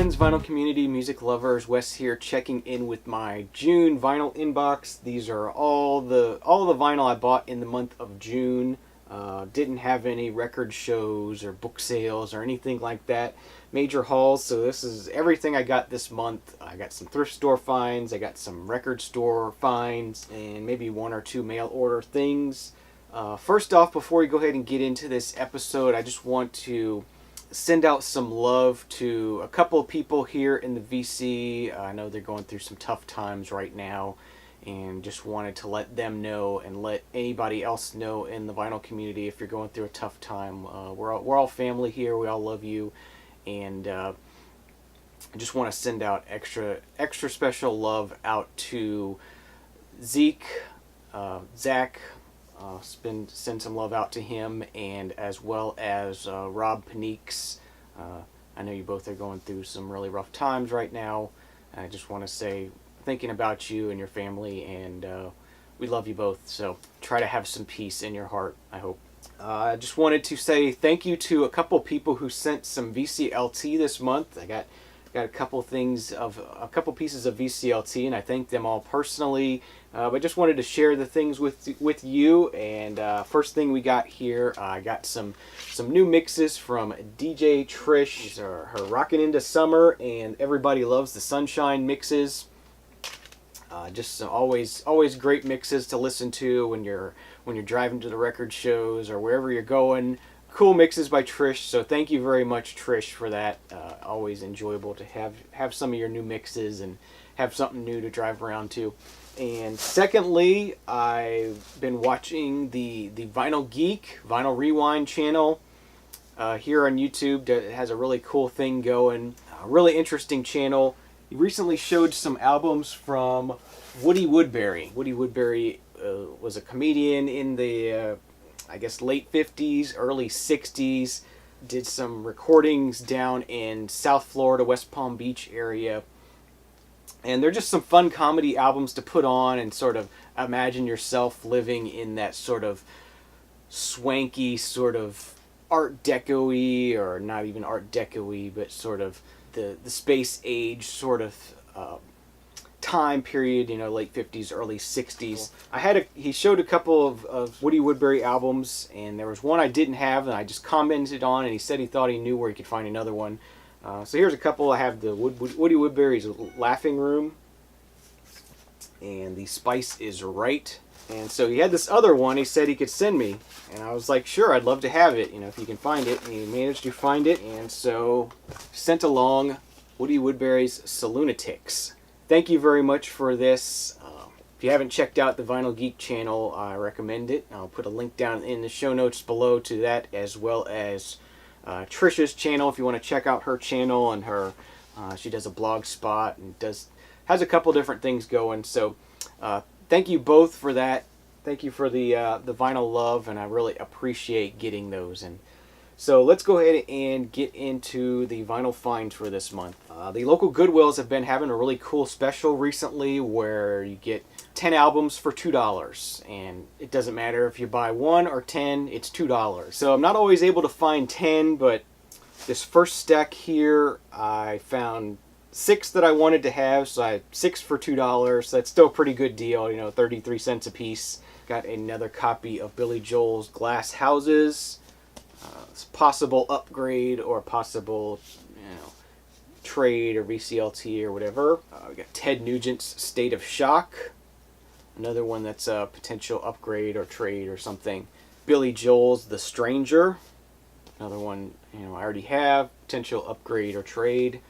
friends, vinyl community, music lovers, Wes here checking in with my June vinyl inbox. These are all the vinyl I bought in the month of June. Didn't have any record shows or book sales or anything like that, major hauls, so this is everything I got this month. I got some thrift store finds, I got some record store finds, and maybe one or two mail order things. First off, before we go ahead and get into this episode, I just want to send out some love to a couple of people here in the VC. I know they're going through some tough times right now, and just wanted to let them know and let anybody else know in the vinyl community if you're going through a tough time. We're all family here. We all love you, and I just want to send out extra special love out to Zeke, Zach. Send some love out to him, and as well as Rob Paneeks. I know you both are going through some really rough times right now. I just want to say, thinking about you and your family, and we love you both, so try to have some peace in your heart, I hope. I just wanted to say thank you to a couple people who sent some VCLT this month. I got a couple pieces of VCLT, and I thank them all personally. But just wanted to share the things with you. And first thing we got here, I got some new mixes from DJ Trish. These are her Rockin' Into Summer and Everybody Loves the Sunshine mixes. Just some always great mixes to listen to when you're driving to the record shows or wherever you're going. Cool mixes by Trish, so thank you very much, Trish, for that. Always enjoyable to have some of your new mixes and have something new to drive around to. And secondly, I've been watching the Vinyl Geek, Vinyl Rewind channel here on YouTube. It has a really cool thing going, a really interesting channel. He recently showed some albums from Woody Woodbury. Woody Woodbury was a comedian in the I guess late 50s, early 60s, did some recordings down in South Florida, West Palm Beach area. And they're just some fun comedy albums to put on and sort of imagine yourself living in that sort of swanky, sort of Art Deco-y, or not even Art Deco-y, but sort of the space age sort of time period, late 50s, early 60s. He showed a couple of Woody Woodbury albums, and there was one I didn't have, and I just commented on, and he said he thought he knew where he could find another one. So here's a couple. I have the Woody Woodbury's Laughing Room, and The Spice Is Right. And so he had this other one he said he could send me, and I was like, sure, I'd love to have it, if you can find it. And he managed to find it, and so sent along Woody Woodbury's Salunatics. Thank you very much for this. If you haven't checked out the Vinyl Geek channel, I recommend it. I'll put a link down in the show notes below to that, as well as Trish's channel if you want to check out her channel, and her she does a blog spot and has a couple different things going. So thank you both for that. Thank you for the vinyl love, and I really appreciate getting those. And so let's go ahead and get into the vinyl finds for this month. The local Goodwills have been having a really cool special recently where you get 10 albums for $2. And it doesn't matter if you buy 1 or 10, it's $2. So I'm not always able to find 10, but this first stack here, I found 6 that I wanted to have. So I had 6 for $2. So that's still a pretty good deal, 33 cents a piece. Got another copy of Billy Joel's Glass Houses. Possible upgrade or possible trade or VCLT or whatever. We got Ted Nugent's State of Shock, another one that's a potential upgrade or trade or something. Billy Joel's The Stranger, another one I already have, potential upgrade or trade.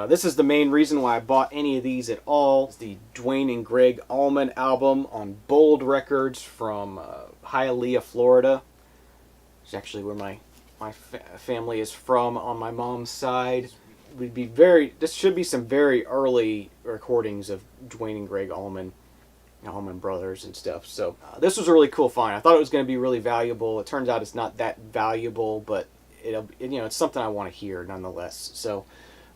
This is the main reason why I bought any of these at all. It's the Dwayne and Greg Allman album on Bold Records from Hialeah, Florida. It's actually where my family is from on my mom's side. This should be some very early recordings of Dwayne and Greg Allman Brothers and stuff. So this was a really cool find. I thought it was going to be really valuable. It turns out it's not that valuable, but it's something I want to hear nonetheless. So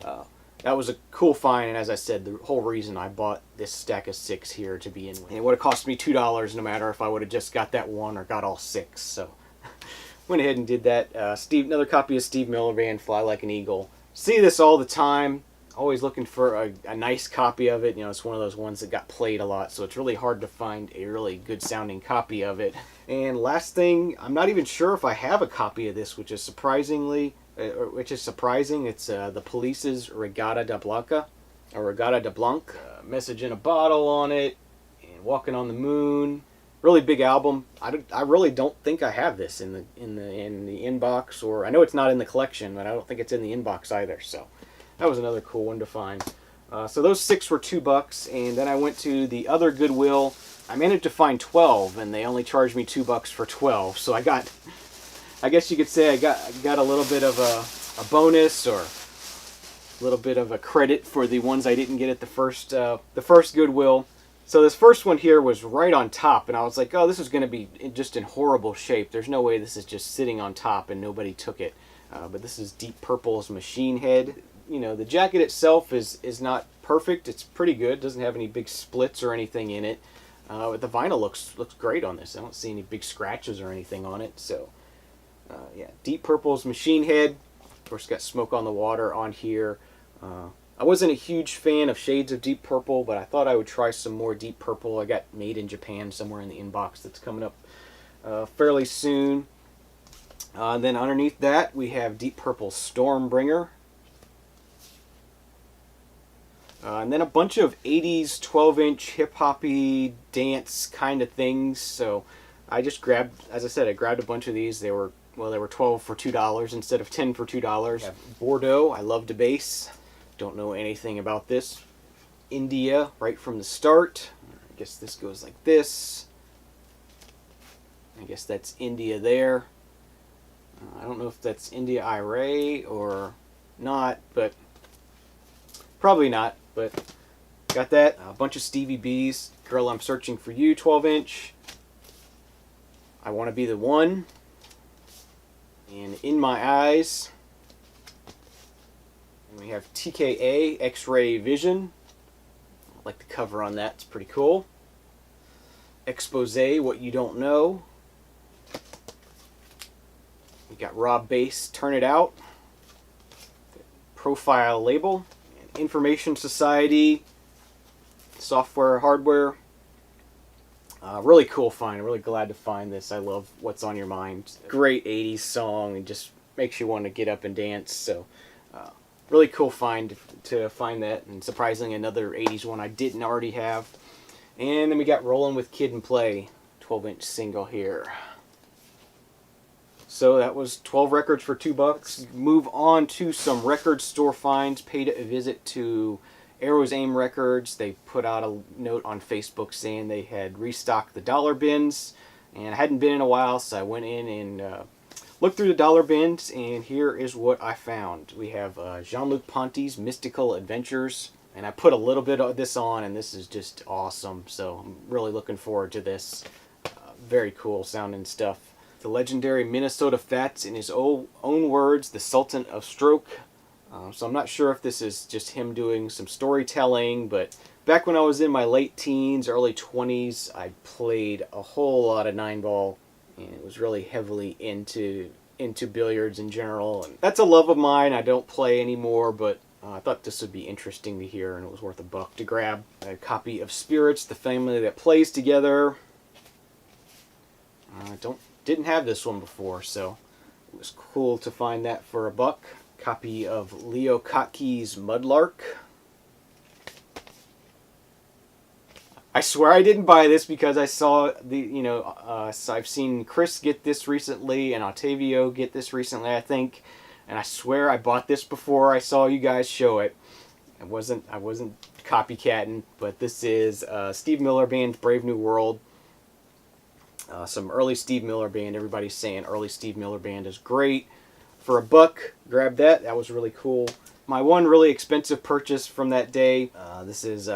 that was a cool find, and as I said, the whole reason I bought this stack of 6 here to be in with. It would have cost me $2 no matter if I would have just got that one or got all 6. So went ahead and did that. Another copy of Steve Miller Band, Fly Like an Eagle. See this all the time Always looking for a nice copy of it. You know, it's one of those ones that got played a lot, so it's really hard to find a really good sounding copy of it. And last thing, I'm not even sure if I have a copy of this, which is surprising. It's the Police's Regatta de Blanca, or Regatta de Blanc. Message in a Bottle on it, and Walking on the Moon. Really big album. I really don't think I have this in the inbox, or I know it's not in the collection, but I don't think it's in the inbox either. So that was another cool one to find. So those 6 were $2, and then I went to the other Goodwill. I managed to find 12, and they only charged me $2 for 12. So I guess you could say I got a little bit of a bonus, or a little bit of a credit for the ones I didn't get at the first Goodwill. So this first one here was right on top, and I was like, oh, this is going to be just in horrible shape. There's no way this is just sitting on top and nobody took it. But this is Deep Purple's Machine Head. You know, the jacket itself is not perfect. It's pretty good. It doesn't have any big splits or anything in it. But the vinyl looks great on this. I don't see any big scratches or anything on it. So, yeah, Deep Purple's Machine Head. Of course, got Smoke on the Water on here. I wasn't a huge fan of shades of Deep Purple, but I thought I would try some more Deep Purple. I got Made in Japan somewhere in the inbox that's coming up fairly soon. Then underneath that, we have Deep Purple Stormbringer. And then a bunch of 80s 12-inch hip-hoppy dance kind of things. So I just grabbed, as I said, I grabbed a bunch of these. They were 12 for $2 instead of 10 for $2. Bordeaux, I love the bass. Don't know anything about this. India, right from the start. I guess this goes like this. I guess that's India there. I don't know if that's India Irae or not, but probably not. But got that. A bunch of Stevie B's. Girl, I'm Searching for You, 12-inch. I Want to Be the One. And In My Eyes. And we have TKA, X-Ray Vision. I like the cover on that. It's pretty cool. Expose, What You Don't Know. We got Rob Bass, Turn It Out. Profile Label. Information Society. Software, Hardware. Really cool find. I'm really glad to find this. I love What's on Your Mind. Great 80s song. It just makes you want to get up and dance. So, really cool find to find that. And surprisingly, another 80s one I didn't already have. And then we got Rollin' with Kid and Play. 12-inch single here. So that was 12 records for $2. Move on to some record store finds. Paid a visit to Arrow's Aim Records. They put out a note on Facebook saying they had restocked the dollar bins, and I hadn't been in a while, so I went in and looked through the dollar bins, and here is what I found. We have Jean-Luc Ponty's Mystical Adventures, and I put a little bit of this on, and this is just awesome, so I'm really looking forward to this. Very cool sounding stuff. The legendary Minnesota Fats, in his own words, the Sultan of Stroke. So I'm not sure if this is just him doing some storytelling, but back when I was in my late teens, early 20s, I played a whole lot of 9-ball, and it was really heavily into billiards in general. And that's a love of mine. I don't play anymore, but I thought this would be interesting to hear, and it was worth $1 to grab. A copy of Spirits, The Family That Plays Together. Didn't have this one before, so it was cool to find that for $1. Copy of Leo Kotke's Mudlark. I swear I didn't buy this because I saw so I've seen Chris get this recently and Octavio get this recently, I think, and I swear I bought this before I saw you guys show it. I wasn't copycatting, but this is Steve Miller Band's Brave New World. Some early Steve Miller Band. Everybody's saying early Steve Miller Band is great. For $1, grab that. That was really cool. My one really expensive purchase from that day. This is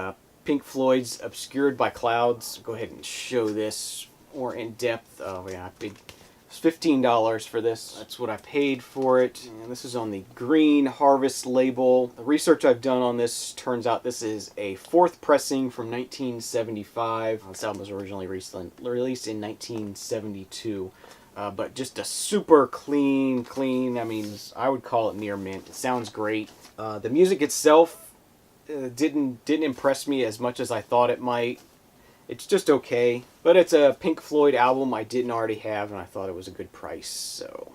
Pink Floyd's Obscured by Clouds. Go ahead and show this more in depth. Oh yeah, I paid $15 for this. That's what I paid for it. And this is on the Green Harvest label. The research I've done on this turns out this is a 4th pressing from 1975. This album was originally released in 1972. But just a super clean, I mean, I would call it near mint. It sounds great. The music itself, didn't impress me as much as I thought it might. It's just okay, but it's a Pink Floyd album I didn't already have, and I thought it was a good price, so...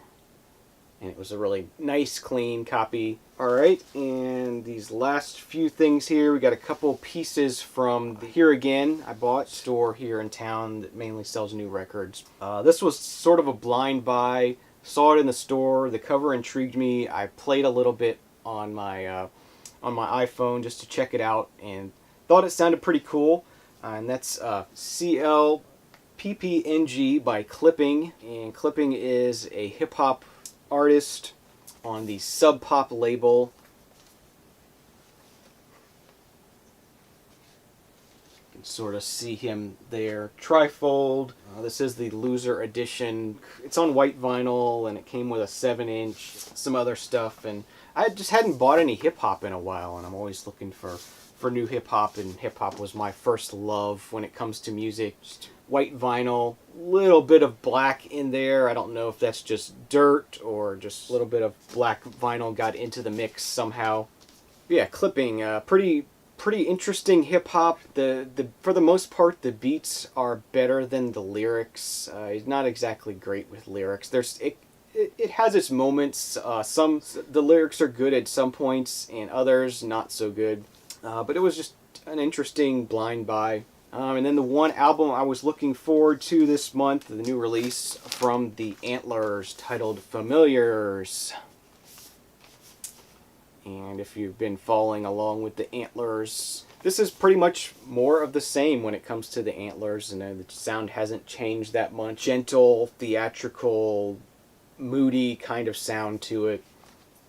And it was a really nice, clean copy. Alright, and these last few things here, we got a couple pieces from the Here Again I bought, store here in town that mainly sells new records. This was sort of a blind buy. Saw it in the store, the cover intrigued me. I played a little bit on my iPhone just to check it out, and thought it sounded pretty cool. And that's CLPPNG by Clipping, and Clipping is a hip-hop artist on the Sub Pop label. You can sort of see him there. Trifold. This is the Loser edition. It's on white vinyl, and it came with a 7-inch, some other stuff, and I just hadn't bought any hip-hop in a while, and I'm always looking for new hip-hop, and hip-hop was my first love when it comes to music. Just white vinyl, little bit of black in there. I don't know if that's just dirt or just a little bit of black vinyl got into the mix somehow. Yeah, Clipping, pretty interesting hip-hop. For the most part, the beats are better than the lyrics. He's not exactly great with lyrics. It has its moments. The lyrics are good at some points, and others not so good. But it was just an interesting blind buy. And then the one album I was looking forward to this month, the new release from the Antlers, titled Familiars. And if you've been following along with the Antlers, this is pretty much more of the same when it comes to the Antlers. And the sound hasn't changed that much. Gentle, theatrical, moody kind of sound to it.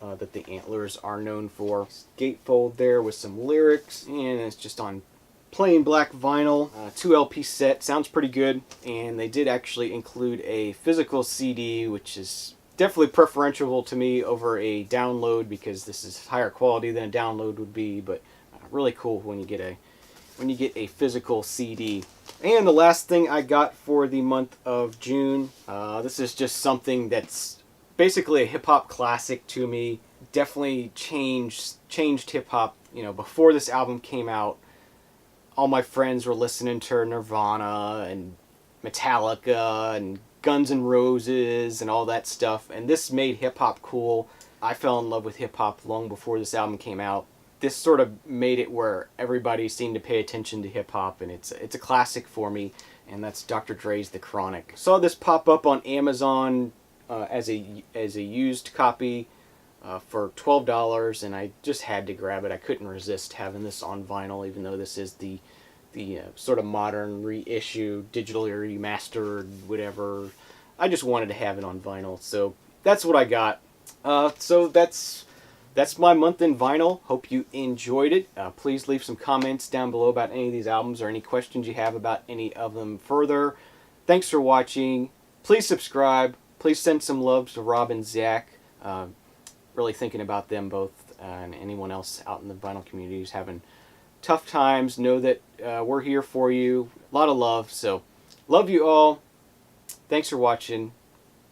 That the Antlers are known for. Gatefold there with some lyrics, and it's just on plain black vinyl. 2 LP set, sounds pretty good, and they did actually include a physical CD, which is definitely preferential to me over a download, because this is higher quality than a download would be, but really cool when you get a physical CD. And the last thing I got for the month of June, this is just something that's basically a hip-hop classic to me. Definitely changed hip-hop. You know, before this album came out, all my friends were listening to Nirvana and Metallica and Guns N' Roses and all that stuff, and this made hip-hop cool. I fell in love with hip-hop long before this album came out. This sort of made it where everybody seemed to pay attention to hip-hop, and it's a classic for me, and that's Dr. Dre's The Chronic. Saw this pop up on Amazon as a used copy for $12, and I just had to grab it. I couldn't resist having this on vinyl, even though this is the sort of modern reissue, digitally remastered, whatever. I just wanted to have it on vinyl, so that's what I got. So that's my month in vinyl. Hope you enjoyed it. Please leave some comments down below about any of these albums or any questions you have about any of them further. Thanks for watching. Please subscribe. Please send some love to Rob and Zach. Really thinking about them both, and anyone else out in the vinyl community who's having tough times. Know that we're here for you. A lot of love. So, love you all. Thanks for watching.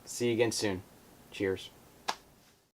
See you again soon. Cheers.